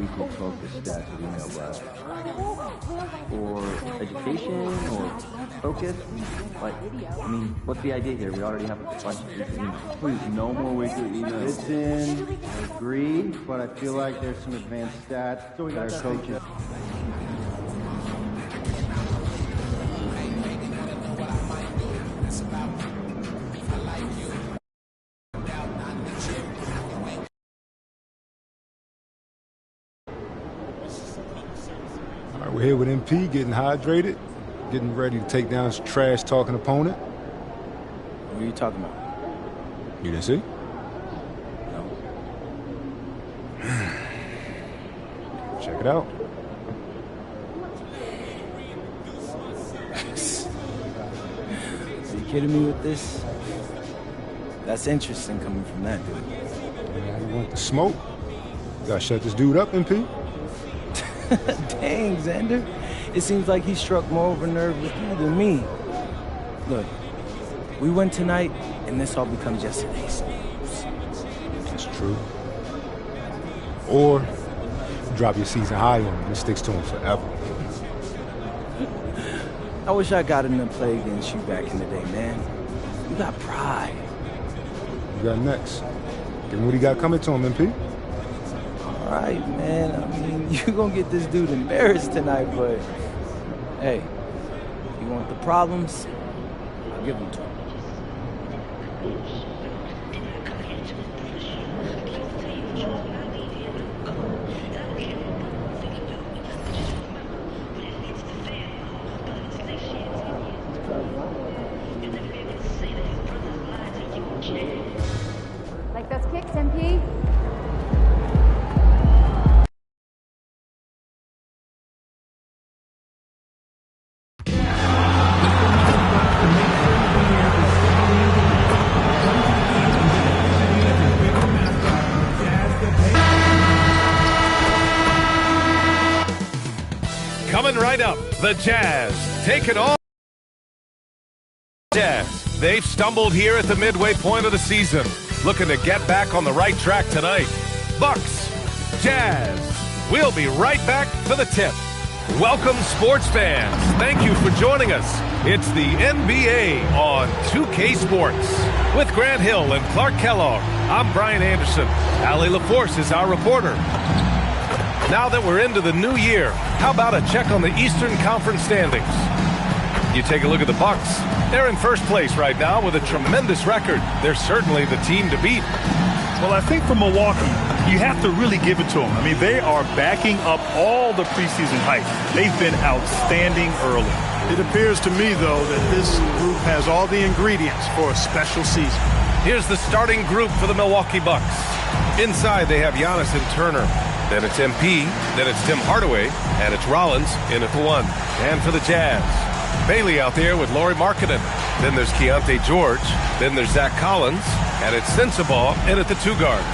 weekly focus stats of email blast. For education or focus? Like, I mean, what's the idea here? We already have a bunch of weekly emails. Please, no more weekly emails. It's in, I agree, but I feel like there's some advanced stats that our coaches. We're here with MP, getting hydrated, getting ready to take down his trash-talking opponent. What are you talking about? You didn't see? No. Check it out. Are you kidding me with this? That's interesting coming from that dude. Yeah, you want the smoke? You gotta shut this dude up, MP. Dang, Xander. It seems like he struck more of a nerve with you than me. Look, we win tonight, and this all becomes yesterday's news. That's true. Or drop your season high on him and sticks to him forever. I wish I got in to play against you back in the day, man. You got pride. You got next. Give him what he got coming to him, MP. All right, man. I mean, you're going to get this dude embarrassed tonight, but hey, you want the problems? I'll give them to him. Like those kicks, MP? Coming right up, the Jazz taking on Jazz. They've stumbled here at the midway point of the season, looking to get back on the right track tonight. Bucks, Jazz. We'll be right back for the tip. Welcome, sports fans. Thank you for joining us. It's the NBA on 2K Sports. With Grant Hill and Clark Kellogg, I'm Brian Anderson. Allie LaForce is our reporter. Now that we're into the new year, how about a check on the Eastern Conference standings? You take a look at the Bucks. They're in first place right now with a tremendous record. They're certainly the team to beat. Well, I think for Milwaukee, you have to really give it to them. I mean, they are backing up all the preseason hype. They've been outstanding early. It appears to me, though, that this group has all the ingredients for a special season. Here's the starting group for the Milwaukee Bucks. Inside, they have Giannis and Turner. Then it's MP, then it's Tim Hardaway, and it's Rollins in at the 1. And for the Jazz, Bailey out there with Lauri Markkanen. Then there's Keontae George. Then there's Zach Collins. And it's Sensabaugh in at the 2 guard.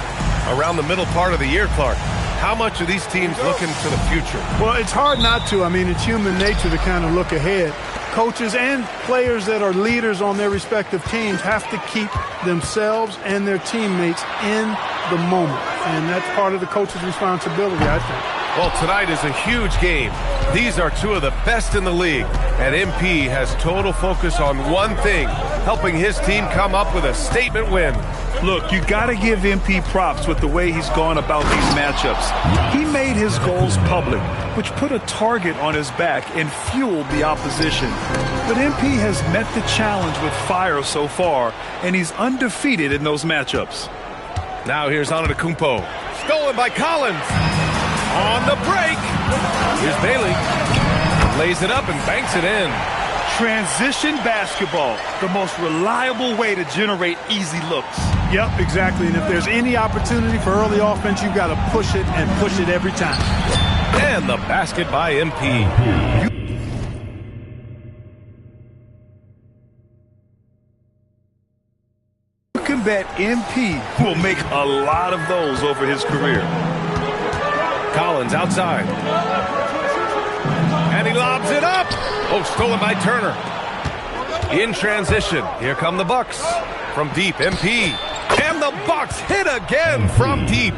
Around the middle part of the year, Clark, how much are these teams looking to the future? Well, it's hard not to. I mean, it's human nature to kind of look ahead. Coaches and players that are leaders on their respective teams have to keep themselves and their teammates in the moment. And that's part of the coach's responsibility, I think. Well, tonight is a huge game. These are two of the best in the league. And MP has total focus on one thing, helping his team come up with a statement win. Look, you got to give MP props with the way he's gone about these matchups. He made his goals public, which put a target on his back and fueled the opposition. But MP has met the challenge with fire so far, and he's undefeated in those matchups. Now here's Antetokounmpo. Stolen by Collins. On the break. Here's Bailey. Lays it up and banks it in. Transition basketball, the most reliable way to generate easy looks. Yep, exactly. And if there's any opportunity for early offense, you've got to push it and push it every time. And the basket by MP. You can bet MP will make a lot of those over his career. Collins outside. And he lobs it up. Oh, stolen by Turner. In transition, here come the Bucks. From deep, MP. And the Bucks hit again from deep.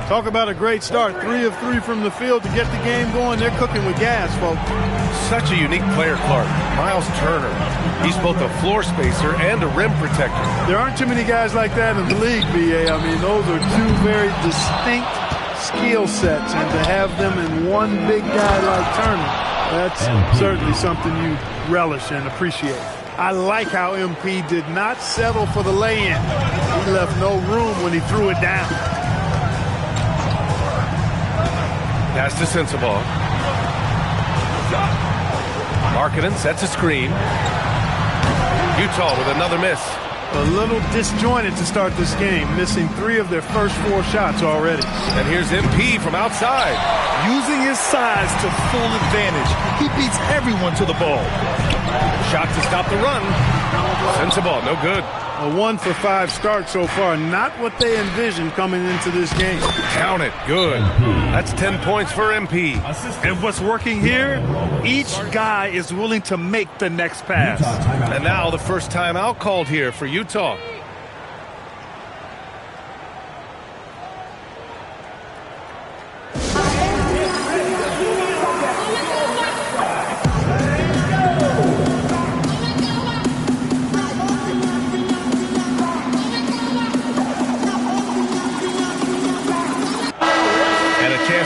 Talk about a great start. 3 of 3 from the field to get the game going. They're cooking with gas, folks. Such a unique player, Clark. Miles Turner. He's both a floor spacer and a rim protector. There aren't too many guys like that in the league, B.A. I mean, those are 2 very distinct skill sets, and to have them in one big guy like Turner, that's certainly something you relish and appreciate. I like how MP did not settle for the lay-in. He left no room when he threw it down. Pass to Sensabaugh. Markkanen sets a screen. Utah with another miss. A little disjointed to start this game, missing 3 of their first 4 shots already. And here's MP from outside. Using his size to full advantage. He beats everyone to the ball. Shot to stop the run. Sensabaugh, no good. A 1 for 5 start so far. Not what they envisioned coming into this game. Count it. Good. That's 10 points for MP. And what's working here? Each guy is willing to make the next pass. And now the first timeout called here for Utah.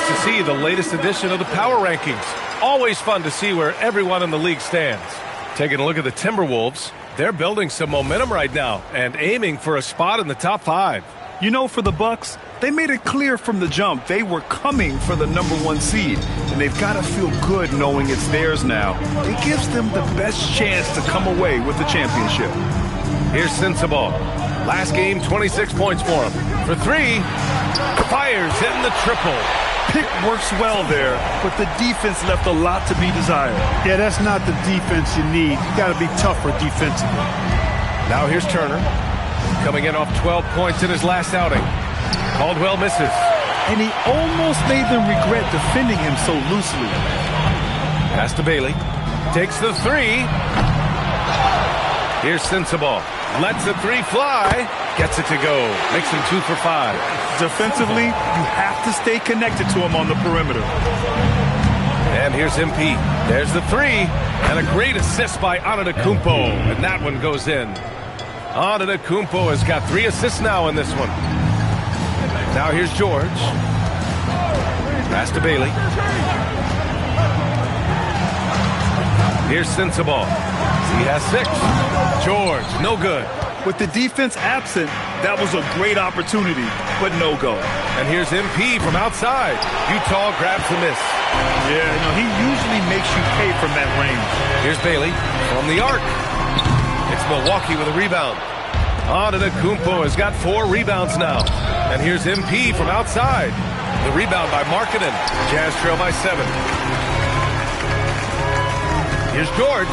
To see the latest edition of the Power Rankings. Always fun to see where everyone in the league stands. Taking a look at the Timberwolves, they're building some momentum right now and aiming for a spot in the top 5. You know, for the Bucks, they made it clear from the jump they were coming for the #1 seed, and they've got to feel good knowing it's theirs now. It gives them the best chance to come away with the championship. Here's Sensabaugh. Last game, 26 points for him. For 3, fires hitting the triple. Pick works well there, but the defense left a lot to be desired. Yeah, that's not the defense you need. You got to be tougher defensively. Now here's Turner, coming in off 12 points in his last outing. Caldwell misses. And he almost made them regret defending him so loosely. Pass to Bailey. Takes the 3. Here's Sensabaugh. Lets the 3 fly. Gets it to go. Makes him 2 for 5. Defensively, you have to stay connected to him on the perimeter. And here's MP. There's the 3. And a great assist by Antetokounmpo. And that one goes in. Antetokounmpo has got 3 assists now in this one. Now here's George. Pass to Bailey. Here's Sensabaugh. He has 6. George, no good. With the defense absent, that was a great opportunity, but no go. And here's MP from outside. Utah grabs the miss. Yeah, he usually makes you pay from that range. Here's Bailey from the arc. It's Milwaukee with a rebound. Antetokounmpo has got 4 rebounds now. And here's MP from outside. The rebound by Markkanen. Jazz trail by 7. Here's George.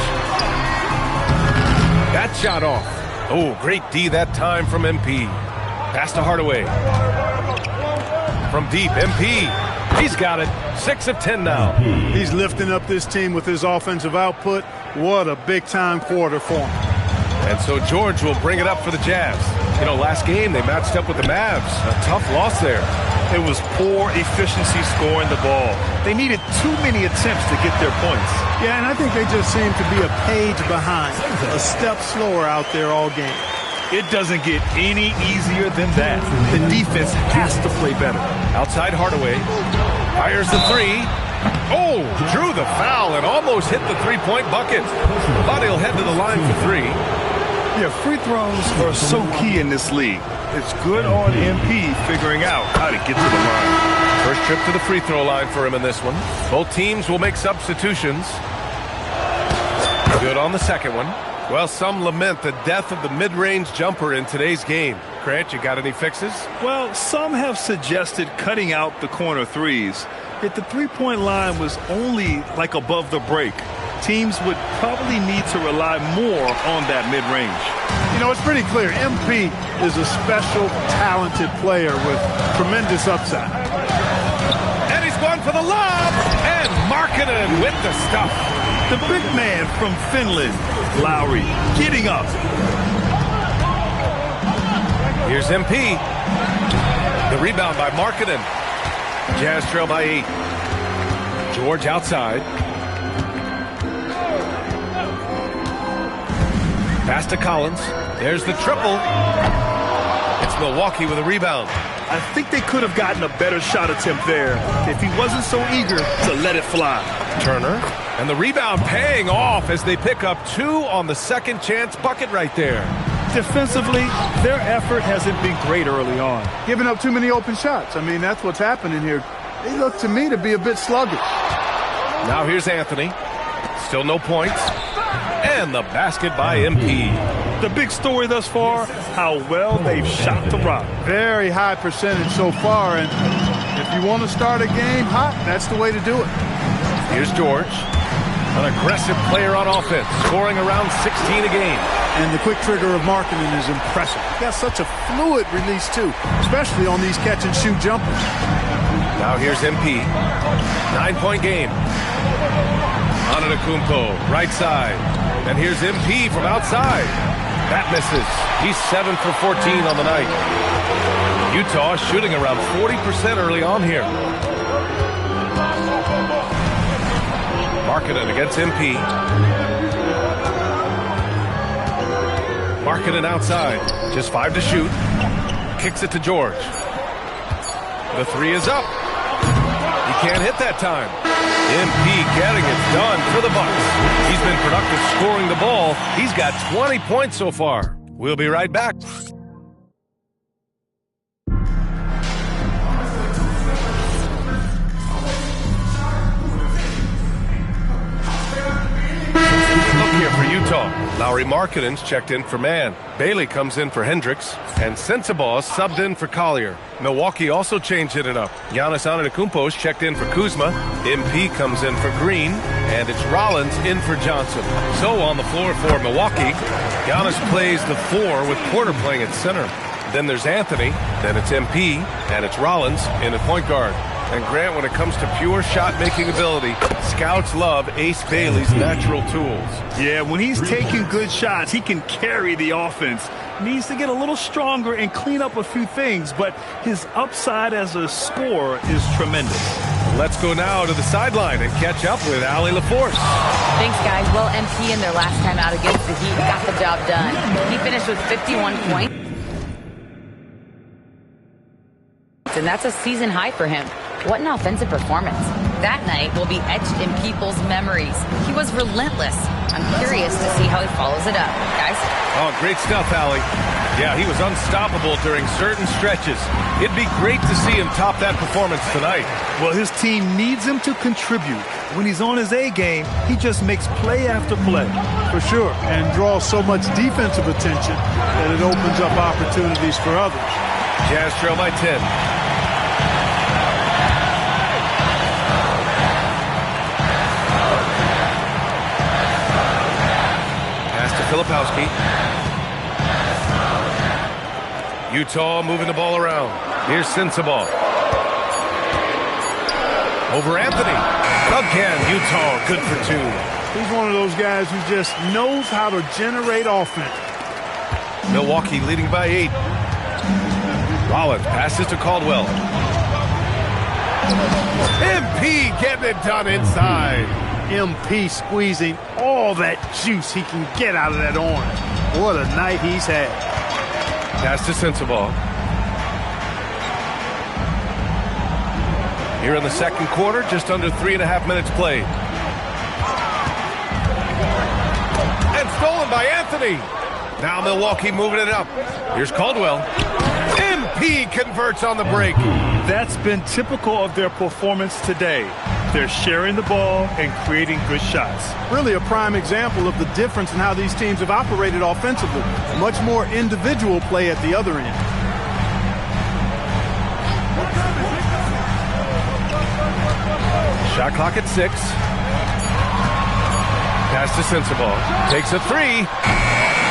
That shot off. Oh, great D that time from MP. Pass to Hardaway. From deep, MP. He's got it. 6 of 10 now. He's lifting up this team with his offensive output. What a big-time quarter for him. And so George will bring it up for the Jazz. Last game they matched up with the Mavs. A tough loss there. It was poor efficiency scoring the ball. They needed too many attempts to get their points. Yeah, and I think they just seem to be a page behind, a step slower out there all game. It doesn't get any easier than that. The defense has to play better. Outside Hardaway. Fires the 3. Oh, drew the foul and almost hit the 3-point bucket. Thought he'll head to the line for 3. Yeah, free throws are so key in this league. It's good on MP figuring out how to get to the line. First trip to the free throw line for him in this one. Both teams will make substitutions. Good on the second one. Well, some lament the death of the mid-range jumper in today's game. Grant, you got any fixes? Well, some have suggested cutting out the corner threes. If the three-point line was only like above the break, teams would probably need to rely more on that mid-range. It's pretty clear. MP is a special, talented player with tremendous upside. And he's going for the lob, and Markkanen with the stuff. The big man from Finland, Lowry, getting up. Here's MP. The rebound by Markkanen. Jazz trail by 8. George outside. Pass to Collins. There's the triple. It's Milwaukee with a rebound. I think they could have gotten a better shot attempt there if he wasn't so eager to let it fly. Turner, and the rebound paying off as they pick up 2 on the second chance bucket right there. Defensively, their effort hasn't been great early on. Giving up too many open shots. I mean, that's what's happening here. They look to me to be a bit sluggish. Now here's Anthony. Still no points. And the basket by MP. The big story thus far, how well they've shot the rock. Very high percentage so far, and if you want to start a game hot, that's the way to do it. Here's George, an aggressive player on offense, scoring around 16 a game. And the quick trigger of marketing is impressive. He got such a fluid release, too, especially on these catch-and-shoot jumpers. Now here's MP. 9-point game. Antetokounmpo, right side. And here's MP from outside. That misses. He's 7 for 14 on the night. Utah shooting around 40% early on here. Markkanen against MP. Markkanen outside. Just 5 to shoot. Kicks it to George. The 3 is up. He can't hit that time. MP getting it done for the Bucks. He's been productive scoring the ball. He's got 20 points so far. We'll be right back. Look here for Utah. Lauri Markkanen's checked in for Mann. Bailey comes in for Hendricks. And Sensabaugh subbed in for Collier. Milwaukee also changed it up. Giannis Antetokounmpo's checked in for Kuzma. MP comes in for Green. And it's Rollins in for Johnson. So on the floor for Milwaukee, Giannis plays the 4 with Porter playing at center. Then there's Anthony. Then it's MP. And it's Rollins in at point guard. And Grant, when it comes to pure shot-making ability, scouts love Ace Bailey's natural tools. Yeah, when he's taking good shots, he can carry the offense. Needs to get a little stronger and clean up a few things, but his upside as a scorer is tremendous. Let's go now to the sideline and catch up with Allie LaForce. Thanks, guys. Well, MP in their last time out against the Heat got the job done. He finished with 51 points, and that's a season high for him. What an offensive performance. That night will be etched in people's memories. He was relentless. I'm curious to see how he follows it up. Guys? Oh, great stuff, Allie. Yeah, he was unstoppable during certain stretches. It'd be great to see him top that performance tonight. Well, his team needs him to contribute. When he's on his A game, he just makes play after play. For sure, and draws so much defensive attention that it opens up opportunities for others. Jazz trail by 10. Filipowski. Utah moving the ball around. Here's Sensabaugh. Over Anthony. Again, Utah good for 2. He's one of those guys who just knows how to generate offense. Milwaukee leading by 8. Rollins passes to Caldwell. MP getting it done inside. MP squeezing all that juice he can get out of that orange. What a night he's had. Pass to Sensabaugh. Here in the second quarter, just under 3.5 minutes played. And stolen by Anthony. Now Milwaukee moving it up. Here's Caldwell. MP converts on the break. That's been typical of their performance today. They're sharing the ball and creating good shots. Really a prime example of the difference in how these teams have operated offensively. Much more individual play at the other end. Shot clock at 6. Pass to Sensabaugh. Takes a 3.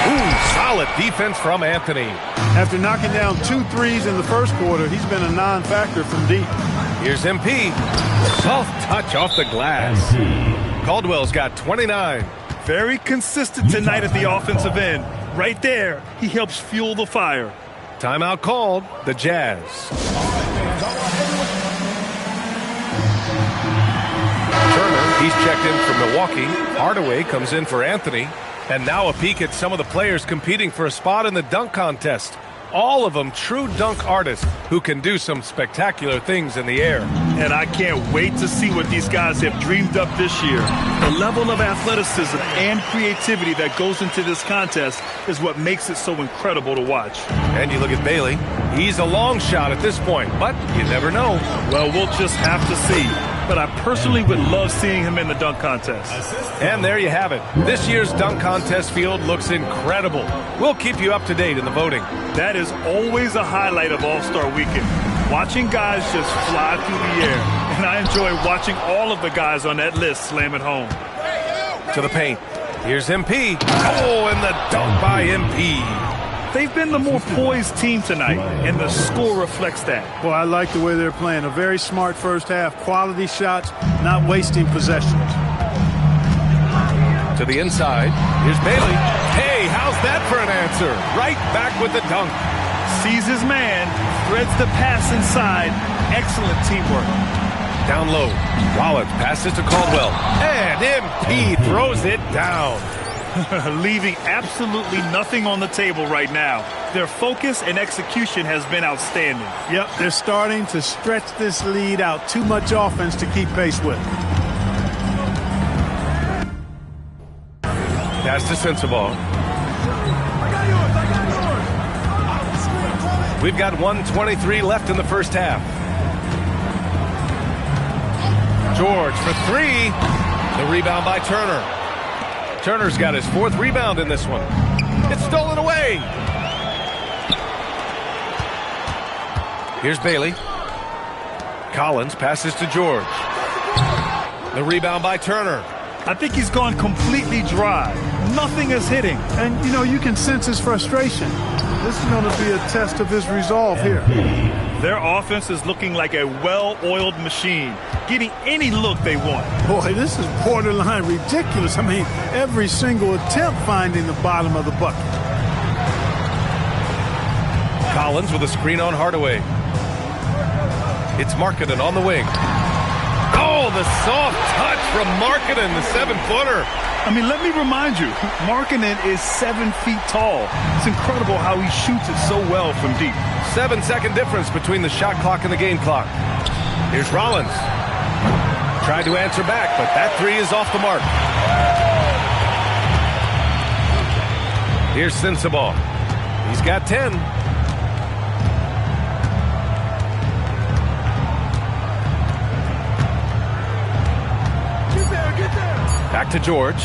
Ooh, solid defense from Anthony. After knocking down 2 threes in the first quarter, he's been a non-factor from deep. Here's MP. Soft touch off the glass. Caldwell's got 29. Very consistent tonight at the offensive end. Right there, he helps fuel the fire. Timeout called, the Jazz. checked in for Milwaukee. Hardaway comes in for Anthony. And now a peek at some of the players competing for a spot in the dunk contest. All of them true dunk artists who can do some spectacular things in the air. And I can't wait to see what these guys have dreamed up this year. The level of athleticism and creativity that goes into this contest is what makes it so incredible to watch. And you look at Bailey. He's a long shot at this point, but you never know. Well, we'll just have to see. But I personally would love seeing him in the dunk contest. And there you have it. This year's dunk contest field looks incredible. We'll keep you up to date in the voting. That is always a highlight of All-Star Weekend. Watching guys just fly through the air. And I enjoy watching all of the guys on that list slam it home. To the paint. Here's MP. Oh, and the dunk by MP. They've been the more poised team tonight, and the score reflects that. Well, I like the way they're playing. A very smart first half. Quality shots, not wasting possessions. To the inside. Here's Bailey. Hey, how's that for an answer? Right back with the dunk. Sees his man, threads the pass inside. Excellent teamwork. Down low. Rollins passes to Caldwell. And MP throws it down. Leaving absolutely nothing on the table right now. Their focus and execution has been outstanding. Yep, they're starting to stretch this lead out. Too much offense to keep pace with. Pass to Sensabaugh. We've got 1:23 left in the first half. George for three. The rebound by Turner. Turner's got his fourth rebound in this one. It's stolen away. Here's Bailey. Collins passes to George. The rebound by Turner. I think he's gone completely dry. Nothing is hitting. And, you know, you can sense his frustration. This is going to be a test of his resolve here. Their offense is looking like a well-oiled machine, getting any look they want. Boy, this is borderline ridiculous. I mean, every single attempt finding the bottom of the bucket. Collins with a screen on Hardaway. It's Markkanen on the wing. Oh, the soft touch from Markkanen, the 7-footer. I mean, let me remind you, Markkanen is 7 feet tall. It's incredible how he shoots it so well from deep. 7-second difference between the shot clock and the game clock. Here's Rollins. Tried to answer back, but that three is off the mark. Here's Sensabaugh. He's got 10. Back to George.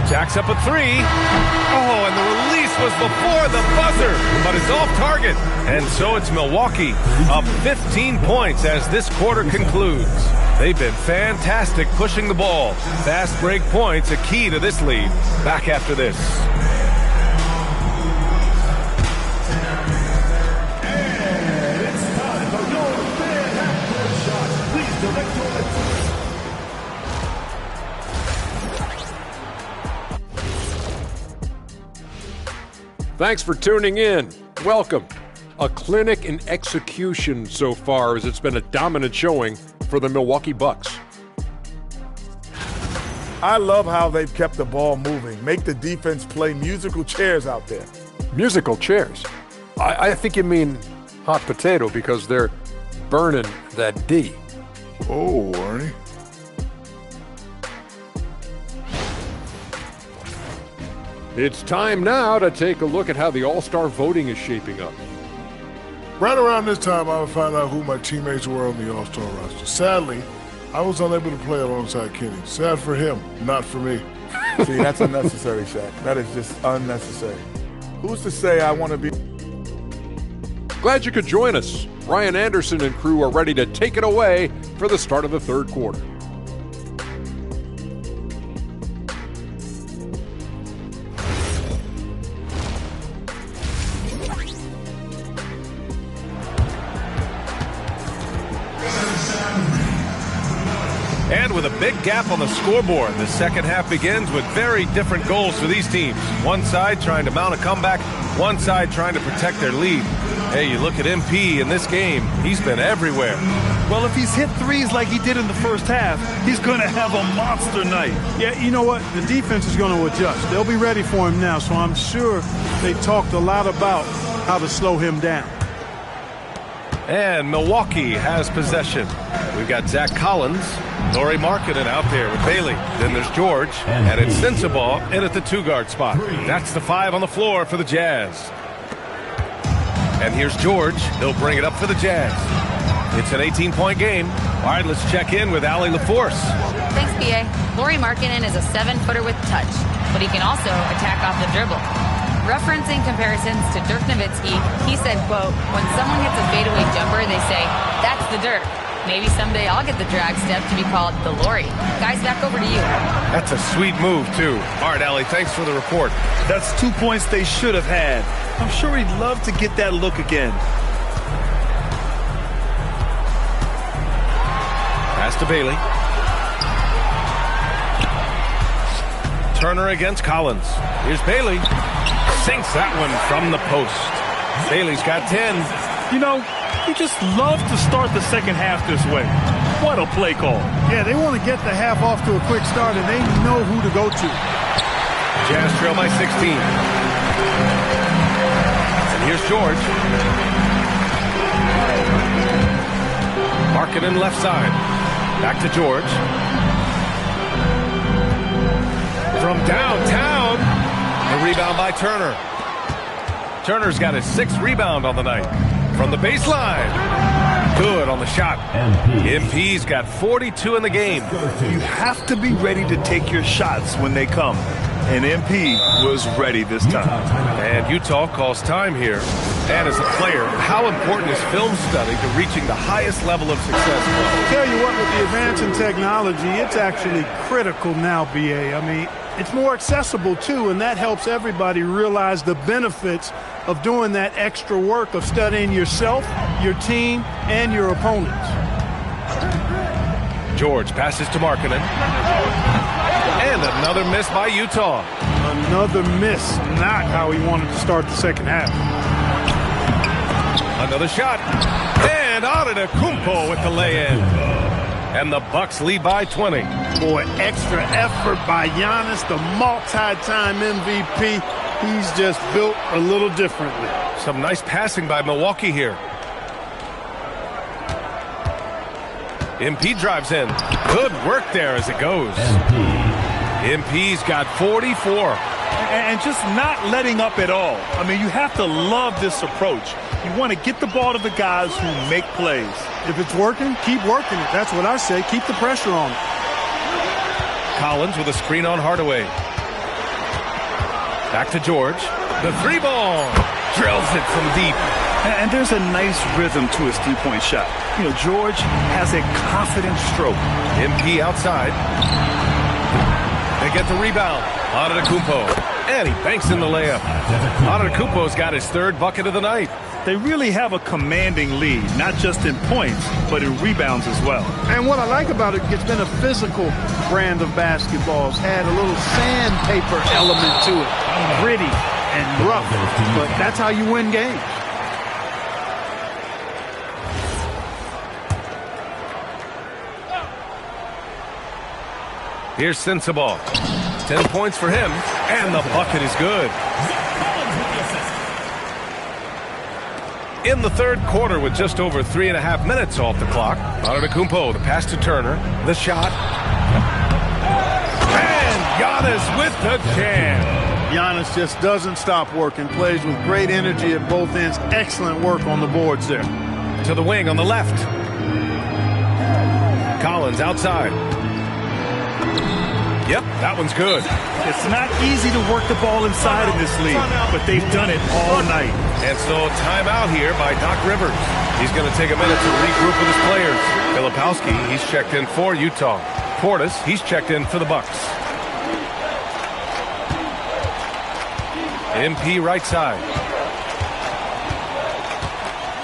Jacks up a three. Oh, and the release was before the buzzer, but it's off target. And so it's Milwaukee up 15 points as this quarter concludes. They've been fantastic pushing the ball. Fast break points a key to this lead. Back after this. Thanks for tuning in. Welcome. A clinic in execution so far, as it's been a dominant showing for the Milwaukee Bucks. I love how they've kept the ball moving. Make the defense play musical chairs out there. Musical chairs? I think you mean hot potato, because they're burning that D. Oh, Ernie. It's time now to take a look at how the All-Star voting is shaping up. Right around this time, I would find out who my teammates were on the All-Star roster. Sadly, I was unable to play alongside Kenny. Sad for him, not for me. See, that's unnecessary, Shaq. That is just unnecessary. Who's to say I want to be... Glad you could join us. Ryan Anderson and crew are ready to take it away for the start of the third quarter. And with a big gap on the scoreboard, the second half begins with very different goals for these teams. One side trying to mount a comeback, one side trying to protect their lead. Hey, you look at MP in this game, he's been everywhere. Well, if he's hit threes like he did in the first half, he's going to have a monster night. Yeah, you know what? The defense is going to adjust. They'll be ready for him now, so I'm sure they talked a lot about how to slow him down. And Milwaukee has possession. We've got Zach Collins, Lauri Markkanen out there with Bailey. Then there's George, and it's Sensabaugh in at the 2-guard spot. That's the 5 on the floor for the Jazz. And here's George. He'll bring it up for the Jazz. It's an 18-point game. All right, let's check in with Allie LaForce. Thanks, B.A. Lauri Markkanen is a 7-footer with touch, but he can also attack off the dribble. Referencing comparisons to Dirk Nowitzki, he said, quote, when someone hits a fadeaway jumper, they say, that's the Dirk. Maybe someday I'll get the drag step to be called the Lauri. Guys, back over to you. That's a sweet move, too. All right, Allie, thanks for the report. That's 2 points they should have had. I'm sure he'd love to get that look again. Pass to Bailey. Turner against Collins. Here's Bailey. Sinks that one from the post. Bailey's got 10. You know, you just love to start the second half this way. What a play call. Yeah, they want to get the half off to a quick start, and they know who to go to. Jazz trail by 16. And here's George. Markkanen left side. Back to George. From downtown, the rebound by Turner. Turner's got his 6th rebound on the night. From the baseline, good on the shot. MP's got 42 in the game. You have to be ready to take your shots when they come. And MP was ready this time. And Utah calls time here. And as a player, how important is film study to reaching the highest level of success? I'll tell you what, with the advance in technology, it's actually critical now, BA. I mean, it's more accessible, too, and that helps everybody realize the benefits of doing that extra work of studying yourself, your team, and your opponents. George passes to Markkanen. And another miss by Utah. Another miss. Not how he wanted to start the second half. Another shot. And Antetokounmpo with the lay-in. And the Bucks lead by 20. Boy, extra effort by Giannis, the multi-time MVP. He's just built a little differently. Some nice passing by Milwaukee here. MP drives in. Good work there as it goes. MP's got 44. And just not letting up at all. I mean, you have to love this approach. You want to get the ball to the guys who make plays. If it's working, keep working it. That's what I say. Keep the pressure on it. Collins with a screen on Hardaway. Back to George. The 3-ball. Drills it from deep. And there's a nice rhythm to his 3-point shot. You know, George has a confident stroke. MP outside. They get the rebound. Antetokounmpo. And he banks in the layup. Antetokounmpo's got his 3rd bucket of the night. They really have a commanding lead, not just in points, but in rebounds as well. And what I like about it, it's been a physical brand of basketball. It's had a little sandpaper element to it. Gritty and rough, but that's how you win games. Here's Sensabaugh. 10 points for him, and the bucket is good. In the 3rd quarter with just over 3.5 minutes off the clock, Antetokounmpo, the pass to Turner, the shot. And Giannis with the jam. Giannis just doesn't stop working, plays with great energy at both ends. Excellent work on the boards there. To the wing on the left. Collins outside. Yep, that one's good. It's not easy to work the ball inside in this league, but they've done it all night. And so timeout here by Doc Rivers. He's going to take a minute to regroup with his players. Filipowski, he's checked in for Utah. Portis, he's checked in for the Bucks. MP right side.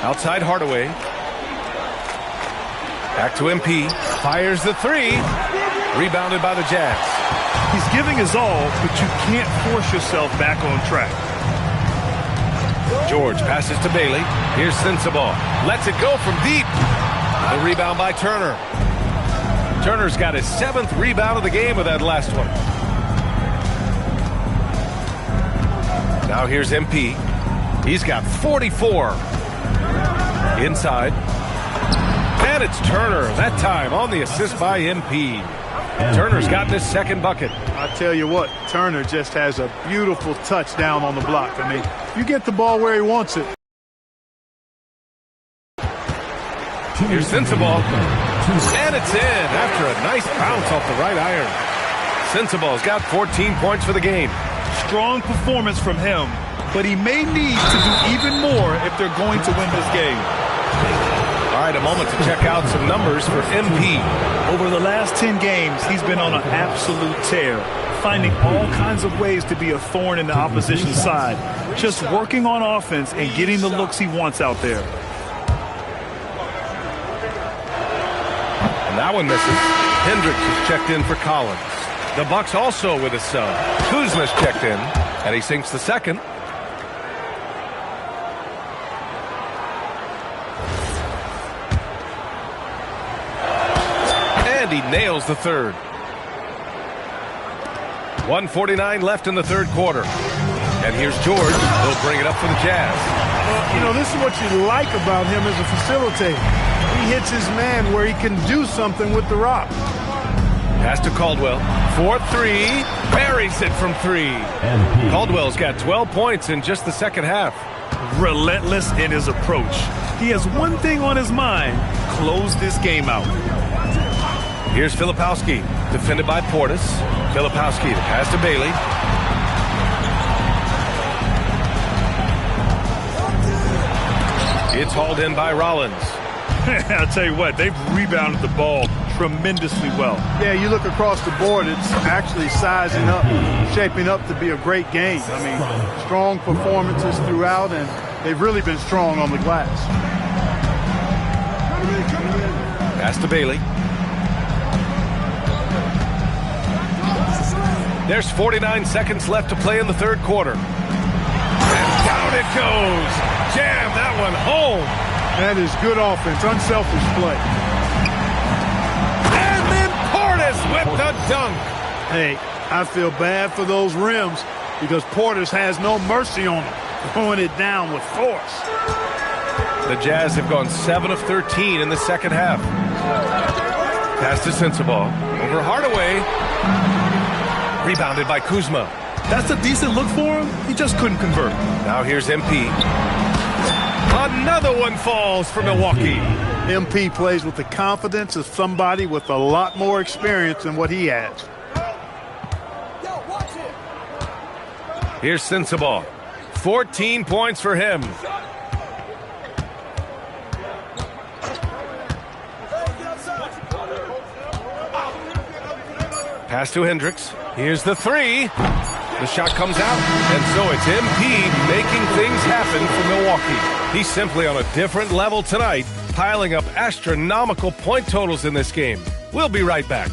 Outside Hardaway. Back to MP. Fires the 3. Rebounded by the Jazz. He's giving his all, but you can't force yourself back on track. George passes to Bailey. Here's Sensabaugh. Lets it go from deep. The rebound by Turner. Turner's got his 7th rebound of the game with that last one. Now here's MP. He's got 44. Inside. And it's Turner, that time on the assist by MP. Turner's gotten his 2nd bucket. I tell you what, Turner just has a beautiful touchdown on the block. I mean, you get the ball where he wants it. Here's Sensabaugh. And it's in after a nice bounce off the right iron. Sensabaugh's got 14 points for the game. Strong performance from him, but he may need to do even more if they're going to win this game. All right, a moment to check out some numbers for MP. Over the last 10 games, he's been on an absolute tear, finding all kinds of ways to be a thorn in the opposition side, just working on offense and getting the looks he wants out there. And that one misses. Hendricks is checked in for Collins. The Bucks also with a sub. Kuzma's checked in, and he sinks the 2nd. And he nails the 3rd. 1:49 left in the 3rd quarter. And here's George. He'll bring it up for the Jazz. Well, you know, this is what you like about him as a facilitator. He hits his man where he can do something with the rock. Pass to Caldwell. 4-3. Buries it from 3. Caldwell's got 12 points in just the 2nd half. Relentless in his approach. He has one thing on his mind: close this game out. Here's Filipowski, defended by Portis. Filipowski, the pass to Bailey. It's hauled in by Rollins. I'll tell you what, they've rebounded the ball tremendously well. Yeah, you look across the board, it's actually sizing up, shaping up to be a great game. I mean, strong performances throughout, and they've really been strong on the glass. Pass to Bailey. There's 49 seconds left to play in the 3rd quarter. And down it goes. Jam that one home. That is good offense, unselfish play. And then Portis with the dunk. Hey, I feel bad for those rims because Portis has no mercy on them, throwing it down with force. The Jazz have gone 7 of 13 in the 2nd half. Pass to Sensabaugh. Over Hardaway. Rebounded by Kuzma. That's a decent look for him. He just couldn't convert. Now here's MP. Another one falls for Milwaukee. MP plays with the confidence of somebody with a lot more experience than what he has. Here's Sensabaugh. 14 points for him. Pass to Hendricks. Here's the 3. The shot comes out, and so it's MP making things happen for Milwaukee. He's simply on a different level tonight, piling up astronomical point totals in this game. We'll be right back.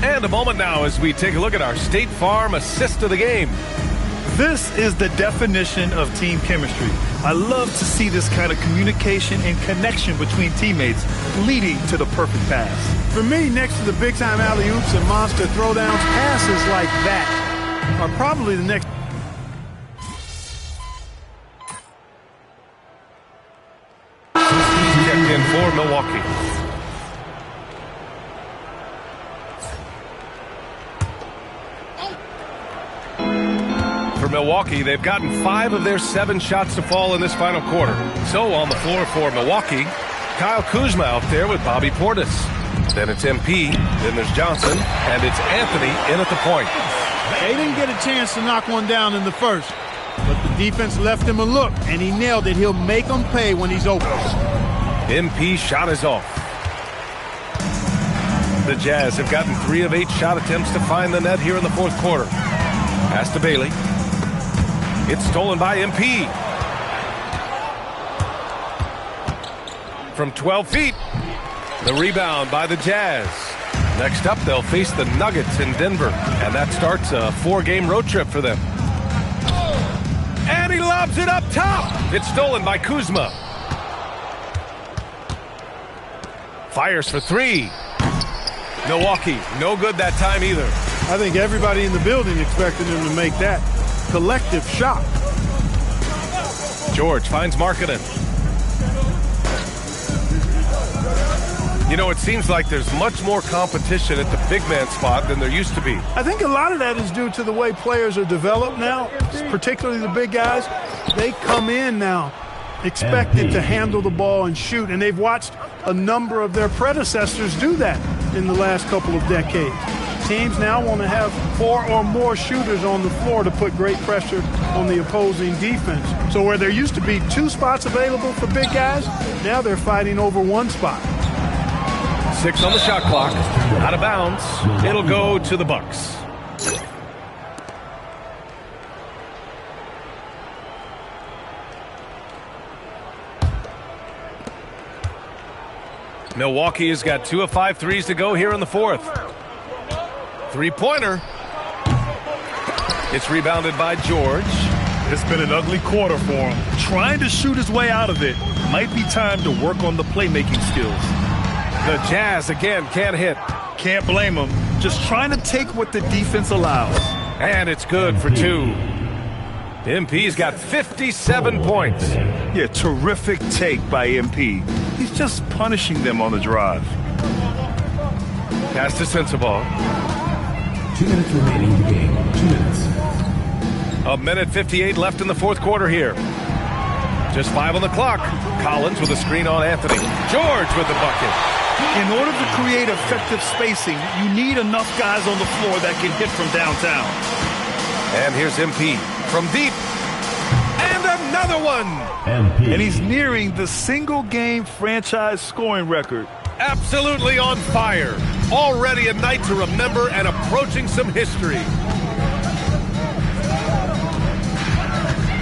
And a moment now as we take a look at our State Farm assist of the game. This is the definition of team chemistry. I love to see this kind of communication and connection between teammates leading to the perfect pass. For me, next to the big-time alley-oops and monster throwdowns, passes like that are probably the next. Checked in for Milwaukee. For Milwaukee, they've gotten 5 of their 7 shots to fall in this final quarter. So on the floor for Milwaukee, Kyle Kuzma out there with Bobby Portis. Then it's MP, then there's Johnson, and it's Anthony in at the point. They didn't get a chance to knock one down in the first, but the defense left him a look, and he nailed it. He'll make them pay when he's open. MP shot is off. The Jazz have gotten 3 of 8 shot attempts to find the net here in the fourth quarter. Pass to Bailey. It's stolen by MP. From 12 feet. The rebound by the Jazz. Next up, they'll face the Nuggets in Denver. And that starts a 4-game road trip for them. And he lobs it up top. It's stolen by Kuzma. Fires for 3. Milwaukee, no good that time either. I think everybody in the building expected him to make that collective shot. George finds Markkanen. You know, it seems like there's much more competition at the big man spot than there used to be. I think a lot of that is due to the way players are developed now, particularly the big guys. They come in now expected to handle the ball and shoot, and they've watched a number of their predecessors do that in the last couple of decades. Teams now want to have 4 or more shooters on the floor to put great pressure on the opposing defense. So where there used to be 2 spots available for big guys, now they're fighting over 1 spot. 6 on the shot clock. Out of bounds. It'll go to the Bucks. Milwaukee has got 2 of 5 threes to go here in the fourth. 3-pointer. It's rebounded by George. It's been an ugly quarter for him. Trying to shoot his way out of it. Might be time to work on the playmaking skills. The Jazz again can't hit. Can't blame him. Just trying to take what the defense allows. And it's good for 2. MP's got 57 points. Yeah, terrific take by MP. He's just punishing them on the drive. Pass to Sensabaugh. 2 minutes remaining in the game. 2 minutes. 1:58 left in the fourth quarter here. Just 5 on the clock. Collins with a screen on Anthony. George with the bucket. In order to create effective spacing, you need enough guys on the floor that can hit from downtown. And here's MP from deep. And another one. And he's nearing the single-game franchise scoring record. Absolutely on fire. Already a night to remember and approaching some history.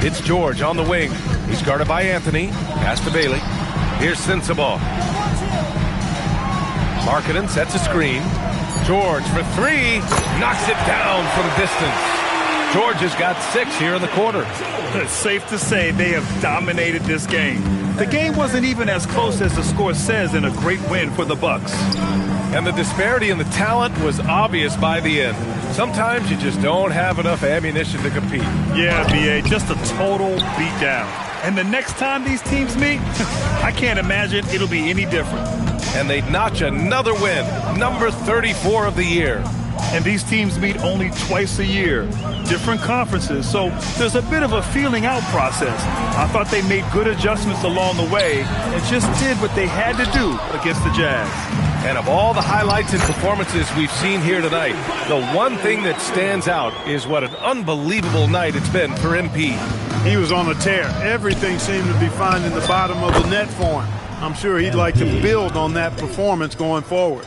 It's George on the wing. He's guarded by Anthony. Pass to Bailey. Here's Sensabaugh. Markkanen sets a screen. George for 3. Knocks it down from distance. George has got 6 here in the quarter. It's safe to say they have dominated this game. The game wasn't even as close as the score says in a great win for the Bucks. And the disparity in the talent was obvious by the end. Sometimes you just don't have enough ammunition to compete. Yeah, B.A., just a total beatdown. And the next time these teams meet, I can't imagine it'll be any different. And they notch another win, number 34 of the year. And these teams meet only twice a year, different conferences, so there's a bit of a feeling out process. I thought they made good adjustments along the way and just did what they had to do against the Jazz. And of all the highlights and performances we've seen here tonight, the one thing that stands out is what an unbelievable night it's been for MP. He was on a tear. Everything seemed to be finding the bottom of the net for him. I'm sure he'd like to build on that performance going forward.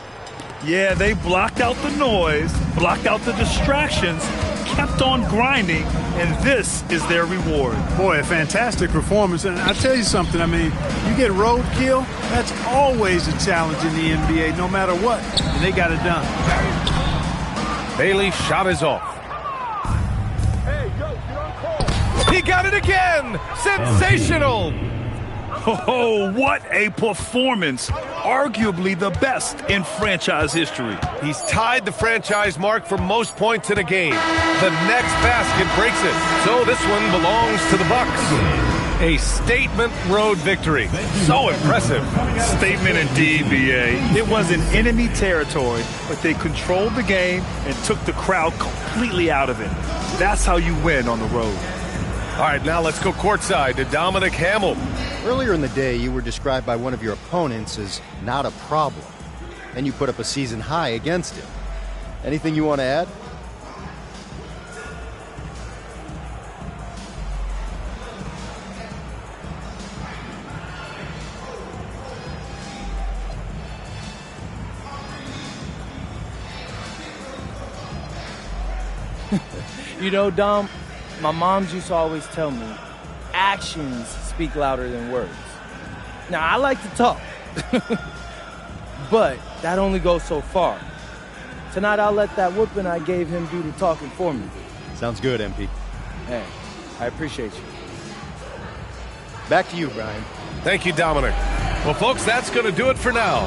Yeah, they blocked out the noise, blocked out the distractions, kept on grinding, and this is their reward. Boy, a fantastic performance. And I'll tell you something, I mean, you get roadkill, that's always a challenge in the NBA, no matter what. And they got it done. Bailey's shot is off. He got it again! Sensational! Oh, what a performance. Arguably the best in franchise history. He's tied the franchise mark for most points in a game. The next basket breaks it, so this one belongs to the Bucks. A statement road victory. So impressive. Statement indeed, B.A. It was in enemy territory, but they controlled the game and took the crowd completely out of it. That's how you win on the road. All right, now let's go courtside to Dominic Hamill. Earlier in the day, you were described by one of your opponents as not a problem. And you put up a season high against him. Anything you want to add? You know, Dom, my moms used to always tell me, actions speak louder than words. Now, I like to talk, but that only goes so far. Tonight, I'll let that whooping I gave him do the talking for me. Sounds good, MP. Hey, I appreciate you. Back to you, Brian. Thank you, Dominic. Well, folks, that's going to do it for now.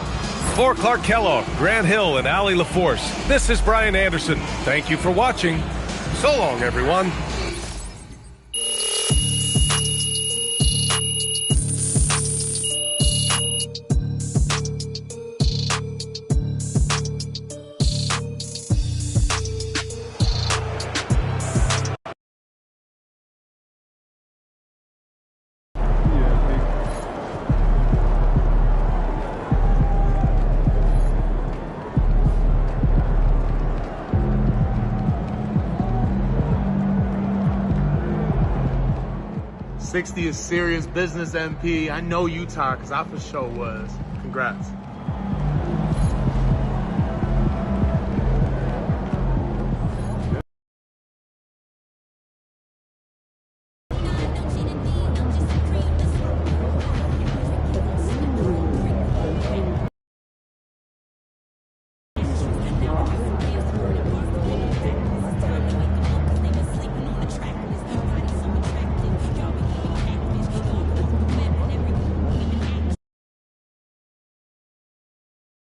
For Clark Kellogg, Grant Hill, and Allie LaForce, this is Brian Anderson. Thank you for watching. So long, everyone. '60 is serious business, MP. I know you tired, because I for sure was. Congrats.